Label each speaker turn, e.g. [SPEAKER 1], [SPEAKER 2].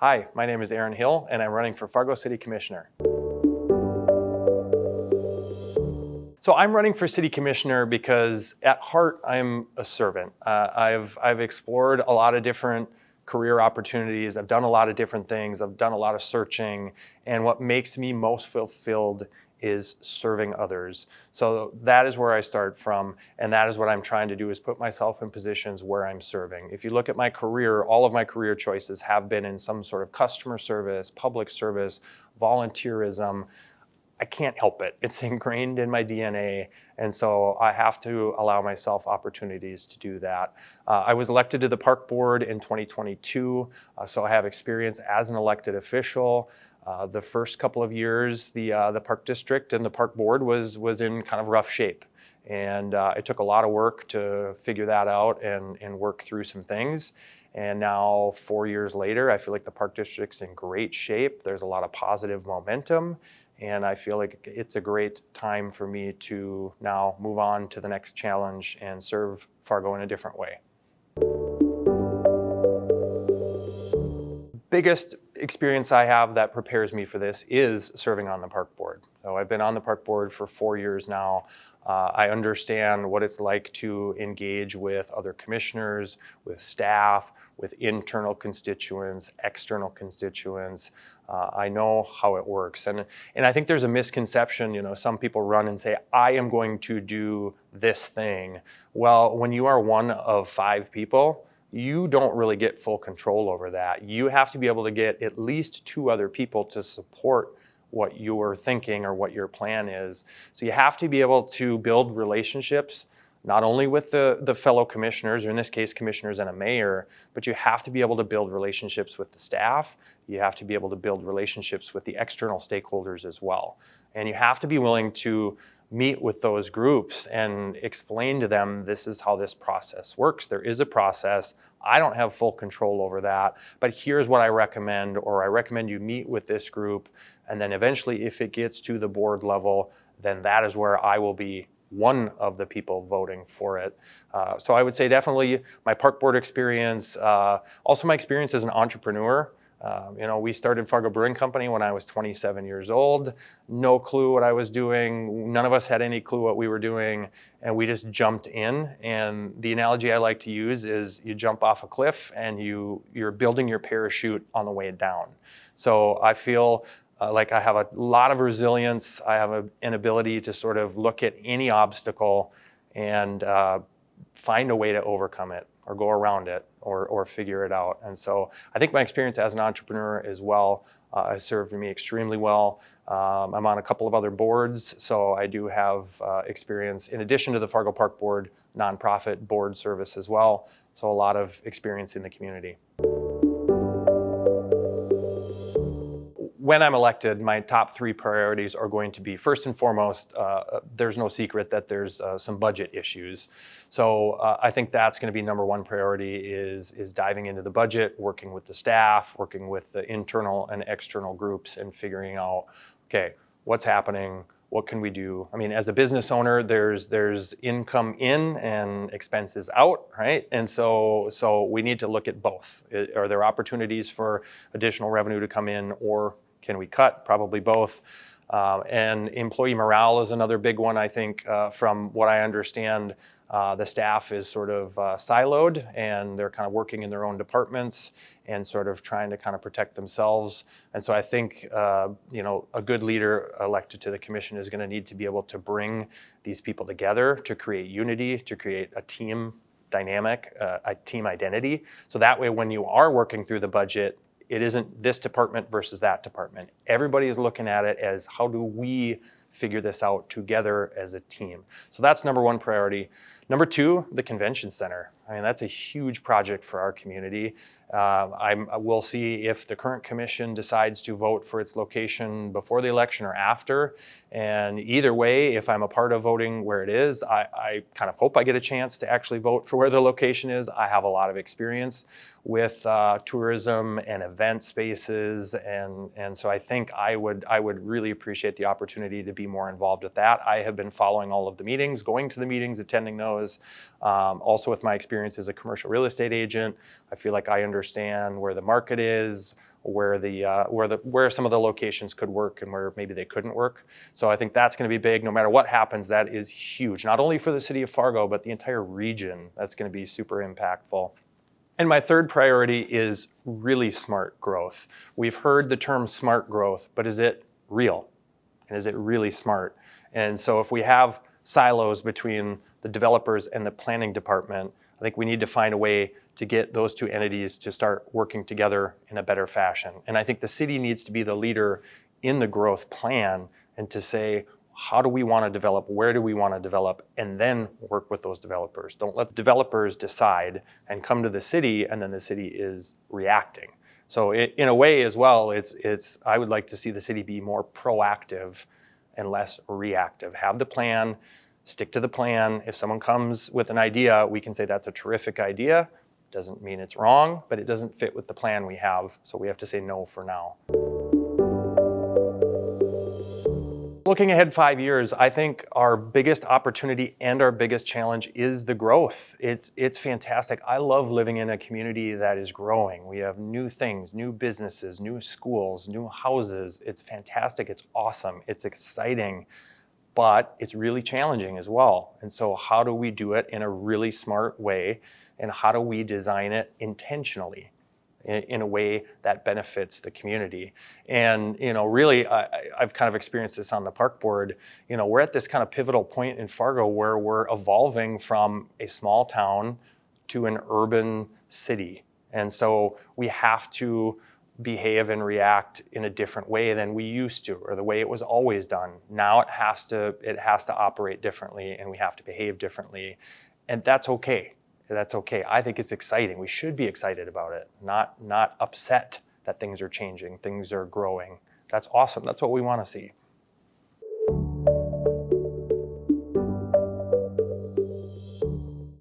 [SPEAKER 1] Hi, my name is Aaron Hill, and I'm running for Fargo City Commissioner. So I'm running for City Commissioner because at heart, I'm a servant. I've explored a lot of different career opportunities. I've done a lot of different things. I've done a lot of searching, and what makes me most fulfilled is serving others. So that is where I start from, and that is what I'm trying to do, is put myself in positions where I'm serving. If you look at my career, all of my career choices have been in some sort of customer service, public service, volunteerism. I can't help it. It's ingrained in my DNA, and so I have to allow myself opportunities to do that. I was elected to the Park Board in 2022, so I have experience as an elected official. The first couple of years, the Park District and the Park Board was in kind of rough shape, and it took a lot of work to figure that out and work through some things. And now, 4 years later, I feel like the Park District's in great shape. There's a lot of positive momentum, and I feel like it's a great time for me to now move on to the next challenge and serve Fargo in a different way. Biggest experience I have that prepares me for this is serving on the Park Board. So I've been on the Park Board for 4 years now. I understand what it's like to engage with other commissioners, with staff, with internal constituents, external constituents. I know how it works. And I think there's a misconception, some people run and say, I am going to do this thing. Well, when you are one of 5 people, you don't really get full control over that. You have to be able to get at least 2 other people to support what you're thinking or what your plan is. So you have to be able to build relationships, not only with the fellow commissioners, or in this case, commissioners and a mayor, but you have to be able to build relationships with the staff. You have to be able to build relationships with the external stakeholders as well. And you have to be willing to meet with those groups and explain to them, this is how this process works. There is a process. I don't have full control over that, but here's what I recommend, or I recommend you meet with this group. And then eventually, if it gets to the board level, then that is where I will be one of the people voting for it. So I would say definitely my Park Board experience, also my experience as an entrepreneur. We started Fargo Brewing Company when I was 27 years old. No clue what I was doing. None of us had any clue what we were doing, and we just jumped in. And the analogy I like to use is you jump off a cliff and you're building your parachute on the way down. So I feel like I have a lot of resilience. I have an ability to sort of look at any obstacle and find a way to overcome it, or go around it, or figure it out. And so I think my experience as an entrepreneur as well has served me extremely well. I'm on a couple of other boards, so I do have experience, in addition to the Fargo Park Board, nonprofit board service as well. So a lot of experience in the community. When I'm elected, my top 3 priorities are going to be, first and foremost, there's no secret that there's some budget issues. So I think that's going to be number 1 priority is diving into the budget, working with the staff, working with the internal and external groups, and figuring out, okay, what's happening? What can we do? I mean, as a business owner, there's income in and expenses out, right? And so we need to look at both. Are there opportunities for additional revenue to come in, or can we cut? Probably both. And employee morale is another big one. I think from what I understand, the staff is sort of siloed, and they're kind of working in their own departments and sort of trying to kind of protect themselves. And so I think a good leader elected to the commission is going to need to be able to bring these people together to create unity, to create a team dynamic, a team identity. So that way, when you are working through the budget, it isn't this department versus that department. Everybody is looking at it as, how do we figure this out together as a team? So that's number 1 priority. Number 2, the convention center. I mean, that's a huge project for our community. We'll see if the current commission decides to vote for its location before the election or after. And either way, if I'm a part of voting where it is, I kind of hope I get a chance to actually vote for where the location is. I have a lot of experience with tourism and event spaces, and so I think I would really appreciate the opportunity to be more involved with that. I have been following all of the meetings, going to the meetings, attending those. Also with my experience experience as a commercial real estate agent. I feel like I understand where the market is, where some of the locations could work and where maybe they couldn't work. So I think that's going to be big. No matter what happens, that is huge, not only for the city of Fargo, but the entire region. That's going to be super impactful. And my third priority is really smart growth. We've heard the term smart growth, but is it real? And is it really smart? And so if we have silos between the developers and the planning department, I think we need to find a way to get those two entities to start working together in a better fashion. And I think the city needs to be the leader in the growth plan and to say, how do we want to develop? Where do we want to develop? And then work with those developers. Don't let developers decide and come to the city and then the city is reacting. So in a way as well, I would like to see the city be more proactive and less reactive. Have the plan, stick to the plan. If someone comes with an idea, we can say that's a terrific idea. Doesn't mean it's wrong, but it doesn't fit with the plan we have. So we have to say no for now. Looking ahead 5 years, I think our biggest opportunity and our biggest challenge is the growth. It's fantastic. I love living in a community that is growing. We have new things, new businesses, new schools, new houses. It's fantastic. It's awesome. It's exciting, but it's really challenging as well. And so how do we do it in a really smart way? And how do we design it intentionally in a way that benefits the community? And really, I've kind of experienced this on the park board. We're at this kind of pivotal point in Fargo where we're evolving from a small town to an urban city. And so we have to behave and react in a different way than we used to, or the way it was always done. Now it has to operate differently, and we have to behave differently. And that's okay. That's okay. I think it's exciting. We should be excited about it, not upset that things are changing, things are growing. That's awesome. That's what we want to see.